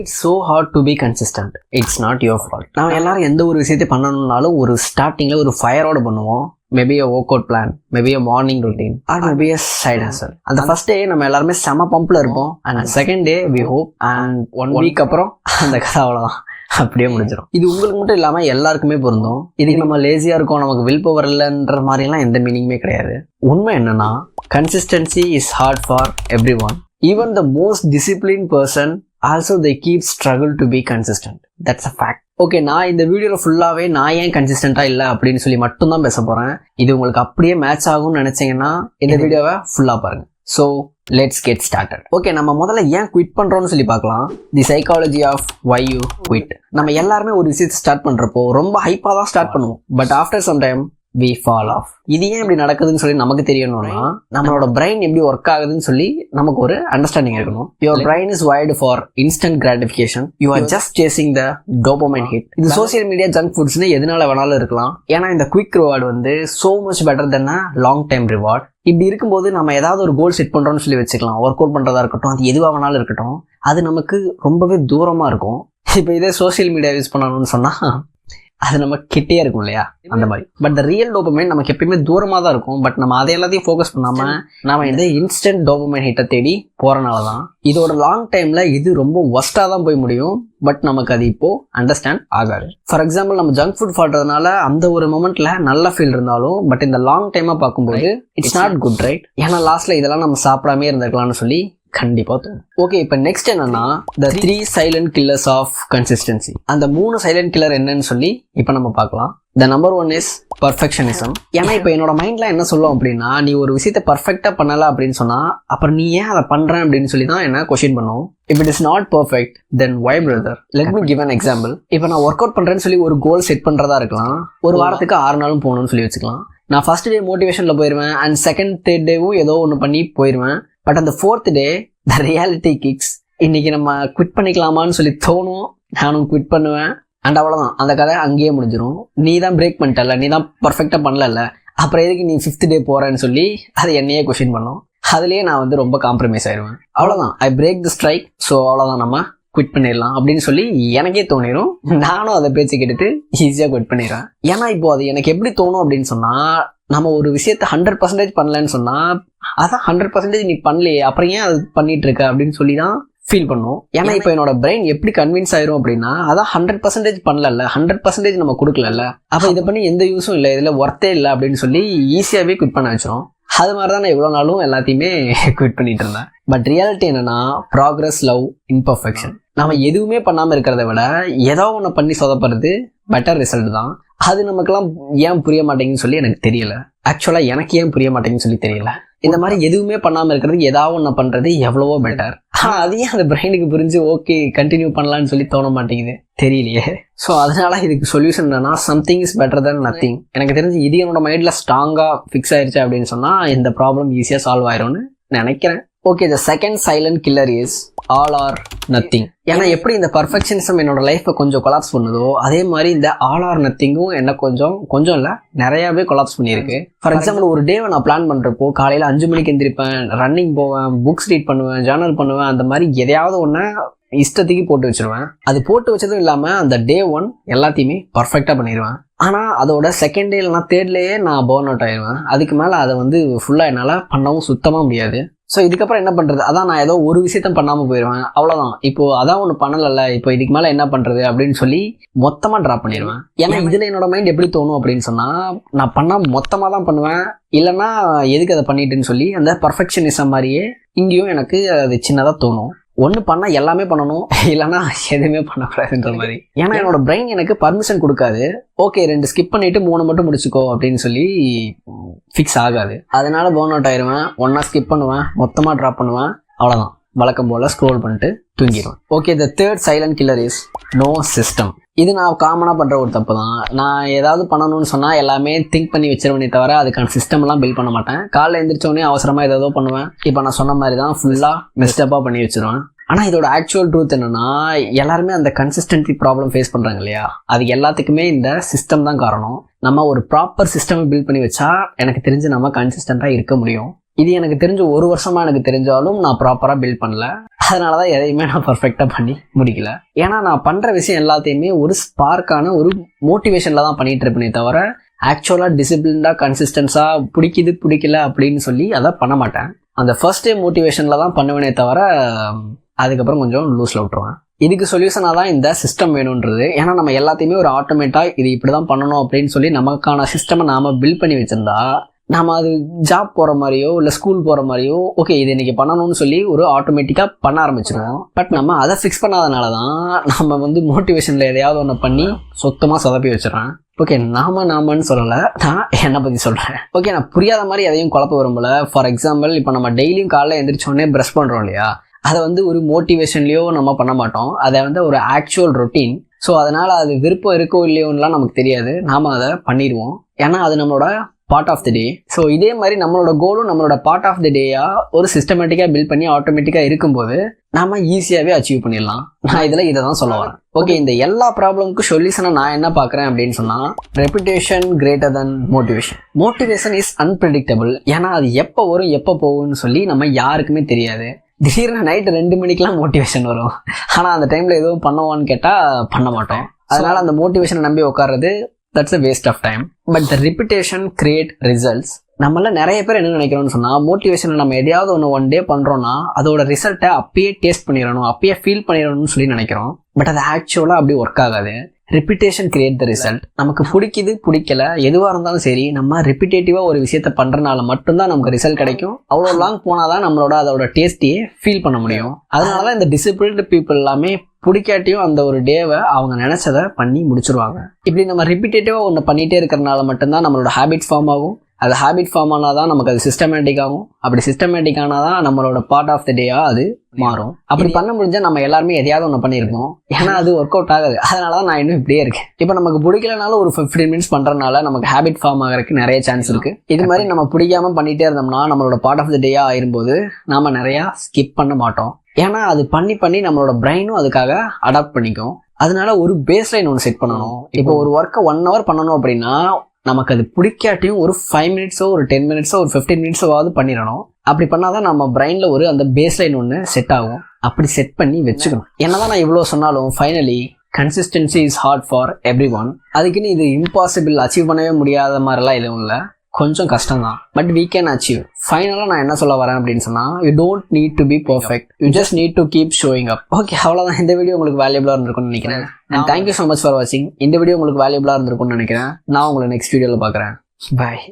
It's so hard to be consistent. It's not your fault. நாம் எல்லாரும் எந்த ஒரு விஷயத்தை பண்ணணும்னாலும் ஒரு ஸ்டார்டிங்ல ஒரு ஃபயரோட பண்ணுவோம். Maybe a workout plan, maybe a morning routine, or maybe a side hustle. அந்த ஃபர்ஸ்ட் டே நம்ம எல்லாருமே செம பம்ப்ல இருப்போம். And second day we hope and 1 week அப்புறம் அந்த கதை அவ்வளவுதான், அப்படியே முடிஞ்சிடும். இது உங்களுக்கு மட்டும் இல்லாம எல்லாருக்குமே பொருந்தும். இதுக்கு நம்ம லேசியா இருக்கோம், நமக்கு வில் பவர் இல்லைன்ற மாதிரி எல்லாம் எந்த மீனிங்குமே கிடையாது. உண்மை என்னன்னா consistency is hard for everyone. Even the most discipline person also they keep struggle to be consistent. That's a fact. Okay, நான் இந்த வீடியோவில் ஃபுல்லாகவே நான் ஏன் கன்சிஸ்டண்ட்டாக இல்லை அப்படின்னு சொல்லி மட்டும்தான் பேச போகிறேன். இது உங்களுக்கு அப்படியே மேட்ச் ஆகும்னு நினச்சிங்கன்னா இந்த வீடியோவை ஃபுல்லாக பாருங்கள். So let's get started. Okay, நம்ம முதல்ல ஏன் குவிட் பண்ணுறோம்னு சொல்லி பார்க்கலாம். The psychology of why you quit. நம்ம எல்லாருமே ஒரு விஷயத்தை ஸ்டார்ட் பண்ணுறப்போ ரொம்ப ஹைப்பாக தான் ஸ்டார்ட் பண்ணுவோம். But after some time we fall off. இது ஏன் இப்படி நடக்குதுன்னு சொல்லி நமக்கு தெரியணும்னா நம்மளோட பிரெயின் எப்படி ஒர்க் ஆகுதுன்னு சொல்லி நமக்கு ஒரு அண்டர்ஸ்டாண்டிங் இருக்கணும். Your brain is wired for instant gratification. You are just chasing the dopamine hit. இது சோசியல் மீடியா ஜங்க் ஃபுட்ஸ்னு எதனால வேணாலும் இருக்கலாம். ஏன்னா இந்த குவிக் ரிவார்டு வந்து so much better then a long time reward. இப்படி இருக்கும்போது நம்ம ஏதாவது ஒரு கோல் செட் பண்றோம்னு சொல்லி வச்சுக்கலாம். ஒர்க் அவுட் பண்றதா இருக்கட்டும், அது எதுவாக வேணாலும் இருக்கட்டும், அது நமக்கு ரொம்பவே தூரமா இருக்கும். இப்போ இதே சோசியல் மீடியா யூஸ் பண்ணணும்னு சொன்னா அது நம்ம கிட்டே இருக்கும் இல்லையா, அந்த மாதிரி. பட் த ரியல் டோபமைன் நமக்கு எப்பயுமே தூரமாக தான் இருக்கும். பட் நம்ம அதை எல்லாத்தையும் ஃபோக்கஸ் பண்ணாம நம்ம இந்த இன்ஸ்டன்ட் டோபமைன் ஹிட்டை தேடி போறனால தான் இதோட லாங் டைம்ல இது ரொம்ப ஒஸ்டா தான் போய் முடியும். பட் நமக்கு அது இப்போ அண்டர்ஸ்டாண்ட் ஆகாது. ஃபார் எக்ஸாம்பிள், நம்ம ஜங்க் ஃபுட் சாப்பிட்றதுனால அந்த ஒரு மொமெண்ட்ல நல்ல ஃபீல் இருந்தாலும் பட் இந்த லாங் டைமா பார்க்கும்போது இட்ஸ் நாட் குட், ரைட்? ஏன்னா லாஸ்ட்ல இதெல்லாம் நம்ம சாப்பிடாமே இருந்திருக்கலாம்னு சொல்லி கண்டிப்பா தோணும். ஓகே, இப்போ நெக்ஸ்ட் என்னன்னா த 3 சைலண்ட் கில்லர்ஸ் ஆஃப் கன்சிஸ்டன்சி. அந்த 3 சைலண்ட் கில்லர் என்னன்னு சொல்லி இப்போ நம்ம பார்க்கலாம். The number 1 is perfectionism. ஏன்னா இப்போ என்னோட மைண்ட்ல என்ன சொல்லும் அப்படின்னா, நீ ஒரு விஷயத்த பர்ஃபெக்டா பண்ணல அப்படின்னு சொன்னா அப்புறம் நீ ஏன் அதை பண்றேன் அப்படின்னு சொல்லி தான் என்ன கொஸ்டின் பண்ணும். If it is not perfect then why brother? Let me give an example. இப்போ நான் ஒர்க் அவுட் பண்றேன்னு சொல்லி ஒரு கோல் செட் பண்றதா இருக்கலாம். ஒரு வாரத்துக்கு 6 நாளும் போகணும்னு சொல்லி வச்சுக்கலாம். நான் ஃபர்ஸ்ட் டே மோட்டிவேஷன்ல போயிருவேன் அண்ட் செகண்ட் தேர்ட் டேவும் ஏதோ ஒன்று பண்ணி போயிருவேன். பட் அந்த 4th day the reality kicks. இன்னைக்கு நம்ம குவிட் பண்ணிக்கலாமான்னு சொல்லி தோணும். நானும் குவிட் பண்ணுவேன் அண்ட் அவ்வளோதான், அந்த கதை அங்கேயே முடிஞ்சிடும். நீ தான் பிரேக் பண்ணிட்டல, நீ தான் பர்ஃபெக்டாக பண்ணல, அப்புறம் எதுக்கு நீ 5th டே போறேன்னு சொல்லி அதை என்னையே கொஸ்டின் பண்ணோம். அதுலேயே நான் வந்து ரொம்ப காம்ப்ரமைஸ் ஆயிடுவேன். அவ்வளோதான், ஐ பிரேக் தி ஸ்ட்ரைக். ஸோ அவ்வளோதான், நம்ம குவிட் பண்ணிடலாம் அப்படின்னு சொல்லி எனக்கே தோணிடும். நானும் அதை பேச்சு கேட்டுட்டு ஈஸியாக குவிட் பண்ணிடுறேன். ஏன்னா இப்போ அது எனக்கு எப்படி தோணும் அப்படின்னு சொன்னா, நம்ம ஒரு விஷயத்த 100% பண்ணலன்னு சொன்னா அதான் 100% நீ பண்ணலையே, அப்புறம் ஏன் அது பண்ணிட்டு இருக்க அப்படின்னு சொல்லி தான் ஃபீல் பண்ணும். ஏன்னா இப்போ என்னோட பிரெயின் எப்படி கன்வின்ஸ் ஆயிரும் அப்படின்னா, அதான் 100% பண்ணல, 100% நம்ம கொடுக்கல, அப்போ இதை பண்ணி எந்த யூஸும் இல்லை, இதுல ஒர்த்தே இல்லை அப்படின்னு சொல்லி ஈஸியாவே குவிட் பண்ண வச்சிரும். அது மாதிரி தான் நான் இவ்வளோ நாளும் எல்லாத்தையுமே குவிட் பண்ணிட்டு இருந்தேன். பட் ரியாலிட்டி என்னன்னா, ப்ராக்ரஸ், லவ், இம்பர்ஃபெக்ஷன். நம்ம எதுவுமே பண்ணாம இருக்கிறத விட ஏதோ ஒன்று பண்ணி சொதப்படுறது பெட்டர் ரிசல்ட் தான். அது நமக்கெல்லாம் ஏன் புரிய மாட்டேங்குன்னு சொல்லி எனக்கு தெரியல. ஆக்சுவலா எனக்கு ஏன் புரிய மாட்டேங்குன்னு சொல்லி தெரியல. இந்த மாதிரி எதுவுமே பண்ணாம இருக்கிறது ஏதாவது ஒன்று பண்றது எவ்வளவோ பெட்டர். அதையும் அந்த பிரெயினுக்கு புரிஞ்சு ஓகே கண்டினியூ பண்ணலான்னு சொல்லி தோண மாட்டேங்குது, தெரியலையே. ஸோ அதனால இதுக்கு சொல்யூஷன் என்னன்னா, something is better then nothing. எனக்கு தெரிஞ்சு இது என்னோட மைண்ட்ல ஸ்ட்ராங்கா ஃபிக்ஸ் ஆயிடுச்சு அப்படின்னு சொன்னா இந்த ப்ராப்ளம் ஈஸியா சால்வ் ஆயிரும்னு நினைக்கிறேன். Okay, the second silent killer is all or nothing. ஏன்னா எப்படி இந்த பர்ஃபெக்ஷனிசம் என்னோட லைஃப்பை கொஞ்சம் கொலாப்ஸ் பண்ணுதோ, அதே மாதிரி இந்த ஆல் ஆர் நத்திங்கும் என்ன கொஞ்சம் இல்லை நிறையாவே கொலாப்ஸ் பண்ணியிருக்கு. ஃபார் எக்ஸாம்பிள், ஒரு டேவை நான் பிளான் பண்ணுறப்போ காலையில் 5 மணிக்கு எந்திரிப்பேன், ரன்னிங் போவேன், புக்ஸ் ரீட் பண்ணுவேன், ஜேர்னல் பண்ணுவேன், அந்த மாதிரி எதையாவது ஒன்று இஷ்டத்துக்கு போட்டு வச்சிருவேன். அது போட்டு வச்சதும் இல்லாமல் அந்த டே 1 எல்லாத்தையுமே பர்ஃபெக்டாக பண்ணிடுவேன். ஆனால் அதோட செகண்ட் டே இல்லைனா தேர்ட்லேயே நான் பர்ன் அவுட் ஆயிடுவேன். அதுக்கு மேலே அதை வந்து ஃபுல்லாக என்னால் பண்ணவும் சுத்தமாக முடியாது. ஸோ இதுக்கப்புறம் என்ன பண்ணுறது, அதான் நான் ஏதோ ஒரு விஷயத்த பண்ணாமல் போயிடுவேன், அவ்வளோதான். இப்போ அதான் ஒன்று பண்ணலை, இப்போ இதுக்கு மேலே என்ன பண்ணுறது அப்படின்னு சொல்லி மொத்தமாக ட்ராப் பண்ணிடுவேன். ஏன்னா இதில் என்னோட மைண்ட் எப்படி தோணும் அப்படின்னு சொன்னால், நான் பண்ணால் மொத்தமாக தான் பண்ணுவேன், இல்லைன்னா எதுக்கு அதை பண்ணிட்டுன்னு சொல்லி அந்த பர்ஃபெக்ஷனிசம் மாதிரியே இங்கேயும் எனக்கு அது சின்னதாக தோணும். ஒன்று பண்ணால் எல்லாமே பண்ணணும், இல்லைன்னா எதுவுமே பண்ணக்கூடாதுன்ற மாதிரி. ஏன்னா என்னோட பிரெயின் எனக்கு பர்மிஷன் கொடுக்காது. ஓகே 2 ஸ்கிப் பண்ணிட்டு 3 மட்டும் முடிச்சுக்கோ அப்படின்னு சொல்லி ஃபிக்ஸ் ஆகாது. அதனால பர்ன் அவுட் ஆயிடுவேன். 1 ஸ்கிப் பண்ணுவேன், மொத்தமாக ட்ராப் பண்ணுவேன், அவ்வளோதான். வழக்கம் போல் ஸ்க்ரோல் பண்ணிட்டு தூங்கிடுவேன். Okay, the third silent killer is no system. இது நான் காமனாக பண்ணுற ஒரு தப்பு தான். நான் ஏதாவது பண்ணணும்னு சொன்னால் எல்லாமே திங்க் பண்ணி வச்சிருவேனே தவிர அதுக்கான சிஸ்டம்லாம் பில்ட் பண்ண மாட்டேன். காலைல எழுந்திரிச்சோடனே அவசரமாக ஏதோ பண்ணுவேன். இப்போ நான் சொன்ன மாதிரி தான் ஃபுல்லாக மிஸ்டப்பாக பண்ணி வச்சிருவேன். ஆனால் இதோட ஆக்சுவல் ட்ரூத் என்னன்னா, எல்லாருமே அந்த கன்சிஸ்டன்சி ப்ராப்ளம் ஃபேஸ் பண்ணுறாங்க இல்லையா, அது எல்லாத்துக்குமே இந்த சிஸ்டம் தான் காரணம். நம்ம ஒரு ப்ராப்பர் சிஸ்டம் பில்ட் பண்ணி வச்சா எனக்கு தெரிஞ்சு நம்ம கன்சிஸ்டண்ட்டாக இருக்க முடியும். இது எனக்கு தெரிஞ்ச 1 வருஷமா எனக்கு தெரிஞ்சாலும் நான் ப்ராப்பராக பில்ட் பண்ணல. அதனால தான் எதையுமே நான் பர்ஃபெக்டாக பண்ணி முடிக்கல. ஏன்னா நான் பண்ணுற விஷயம் எல்லாத்தையுமே ஒரு ஸ்பார்க்கான ஒரு மோட்டிவேஷனில் தான் பண்ணிகிட்டு இருப்பேனே தவிர ஆக்சுவலாக டிசிப்ளின்டாக கன்சிஸ்டன்ஸாக பிடிக்கல அப்படின்னு சொல்லி அதை பண்ண மாட்டேன். அந்த ஃபர்ஸ்ட் டே மோட்டிவேஷனில் தான் பண்ணுவேனே தவிர அதுக்கப்புறம் கொஞ்சம் லூஸில் விட்டுருவேன். இதுக்கு சொல்யூஷனாக தான் இந்த சிஸ்டம் வேணுன்றது. ஏன்னா நம்ம எல்லாத்தையுமே ஒரு ஆட்டோமேட்டாக இது இப்படி தான் பண்ணணும் அப்படின்னு சொல்லி நமக்கான சிஸ்டமை நாம் பில்ட் பண்ணி வச்சுருந்தா நம்ம அது ஜாப் போகிற மாதிரியோ இல்லை ஸ்கூல் போகிற மாதிரியோ ஓகே இது இன்றைக்கி பண்ணணும்னு சொல்லி ஒரு ஆட்டோமேட்டிக்காக பண்ண ஆரம்பிச்சிடுவோம். பட் நம்ம அதை ஃபிக்ஸ் பண்ணாதனால தான் நம்ம வந்து மோட்டிவேஷனில் எதையாவது ஒன்று பண்ணி சொத்தமாக சொதப்பி வச்சிடறேன். ஓகே நாமன்னு சொல்லலை, நான் என்னை பற்றி சொல்கிறேன். ஓகே நான் புரியாத மாதிரி எதையும் குழப்ப விரும்பல. ஃபார் எக்ஸாம்பிள் இப்போ நம்ம டெய்லியும் காலைல எழுந்திரிச்சோடனே ப்ரஷ் பண்ணுறோம் இல்லையா, அதை வந்து ஒரு மோட்டிவேஷன்லேயோ நம்ம பண்ண மாட்டோம். அதை வந்து ஒரு ஆக்சுவல் ரொட்டீன். ஸோ அதனால் அது விருப்பம் இருக்கோ இல்லையோன்னுலாம் நமக்கு தெரியாது, நாம் அதை பண்ணிடுவோம். ஏன்னா அது நம்மளோட part of the day. So இதே மாதிரி நம்மளோட கோலும் நம்மளோட பார்ட் ஆஃப் தி டேயாக ஒரு சிஸ்டமேட்டிக்காக பில்ட் பண்ணி ஆட்டோமேட்டிக்காக இருக்கும்போது நம்ம ஈஸியாகவே அச்சீவ் பண்ணிடலாம். நான் இதில் இதை தான் சொல்ல வரேன். ஓகே இந்த எல்லா ப்ராப்ளமுக்கும் சொல்யூஷனை நான் என்ன பார்க்குறேன் அப்படின்னு சொன்னால் reputation greater than motivation. Motivation is unpredictable. ஏன்னா அது எப்போ வரும் எப்போ போகும்னு சொல்லி நம்ம யாருக்குமே தெரியாது. திடீர்னு நைட்டு 2 மணிக்கெலாம் மோட்டிவேஷன் வரும். ஆனால் அந்த டைமில் எதுவும் பண்ணுவான்னு கேட்டால் பண்ண மாட்டோம். அதனால் அந்த மோட்டிவேஷனை நம்பி உட்கார்றது that's a waste of time. But the repetition create results. நம்மள நிறைய பேர் என்ன நினைக்கிறோம்னு சொன்னால் மோட்டிவேஷனை நம்ம எதையாவது ஒன் டே பண்ணுறோன்னா அதோட ரிசல்ட்டை அப்பயே டேஸ்ட் பண்ணிடணும், அப்பயே ஃபீல் பண்ணிடணும்னு சொல்லி நினைக்கிறோம். பட் அது ஆக்சுவலாக அப்படி ஒர்க் ஆகாது. Repetition create the result. நமக்கு பிடிக்கல எதுவாக இருந்தாலும் சரி, நம்ம ரிப்பிட்டேட்டிவாக ஒரு விஷயத்த பண்ணுறதுனால மட்டும்தான் நமக்கு ரிசல்ட் கிடைக்கும். அவ்வளோ லாங் போனால் தான் நம்மளோட அதோட டேஸ்ட்டையே ஃபீல் பண்ண முடியும். அதனால தான் இந்த டிசிப்ளின்டு பீப்புள் எல்லாமே பிடிக்காட்டியும் அந்த ஒரு டேவை அவங்க நினைச்சதை பண்ணி முடிச்சிருவாங்க. இப்படி நம்ம ரிப்பீட்டேட்டிவாக ஒன்று பண்ணிகிட்டே இருக்கிறனால மட்டும்தான் நம்மளோட ஹேபிட் ஃபார்ம் ஆகும். அது ஹேபிட் ஃபார்ம் ஆனால் தான் நமக்கு அது சிஸ்டமேட்டிக் ஆகும். அப்படி சிஸ்டமேட்டிக் ஆனால் தான் நம்மளோட பார்ட் ஆஃப் த டேயாக அது மாறும். அப்படி பண்ண முடிஞ்சால் நம்ம எல்லாருமே எதையாவது ஒன்று பண்ணியிருக்கோம். ஏன்னா அது ஒர்க் அவுட் ஆகாது. அதனால தான் நான் இன்னும் இப்படியே இருக்கேன். இப்போ நமக்கு பிடிக்கலனாலும் ஒரு 15 மினிட்ஸ் பண்ணுறதுனால நமக்கு ஹேபிட் ஃபார்ம் ஆகிறதுக்கு நிறைய சான்ஸ் இருக்குது. இது மாதிரி நம்ம பிடிக்காம பண்ணிகிட்டே இருந்தோம்னா நம்மளோட பார்ட் ஆஃப் த டேயாக ஆயிரும்போது நம்ம நிறையா ஸ்கிப் பண்ண மாட்டோம். ஏன்னா அது பண்ணி நம்மளோட பிரெயினும் அதுக்காக அடாப்ட் பண்ணிக்கும். அதனால ஒரு பேஸ் லைன் ஒன்று செட் பண்ணணும். இப்போ ஒரு ஒர்க்கை 1 hour பண்ணணும் அப்படின்னா நமக்கு அது பிடிக்காட்டியும் ஒரு 5 மினிட்ஸோ ஒரு 10 மினிட்ஸோ ஒரு 15 மினிட்ஸோவாவது பண்ணிடணும். அப்படி பண்ணாதான் நம்ம பிரெயினில் ஒரு அந்த பேஸ் லைன் ஒன்று செட் ஆகும். அப்படி செட் பண்ணி வச்சுக்கணும். என்னதான் நான் இவ்வளோ சொன்னாலும் finally consistency is hard for everyone. அதுக்குன்னு இது இம்பாசிபிள், அச்சீவ் பண்ணவே முடியாத மாதிரிலாம் எதுவும் இல்லை. கொஞ்சம் கஷ்டம் தான், பட் we can achieve. ஃபைனலாக நான் என்ன சொல்ல வரேன் அப்படின்னு சொன்னால் you don't need to be perfect, you just need to keep showing up. Okay அவ்வளோதான். இந்த வீடியோ உங்களுக்கு வேல்யூபிளாக இருந்திருக்கும்னு நினைக்கிறேன். And thank you so much for வாட்சிங். இந்த வீடியோ உங்களுக்கு வேல்யூபிளாக இருந்திருக்கும்னு நினைக்கிறேன். நான் உங்களை நெக்ஸ்ட் வீடியோவில் பார்க்குறேன். பாய்.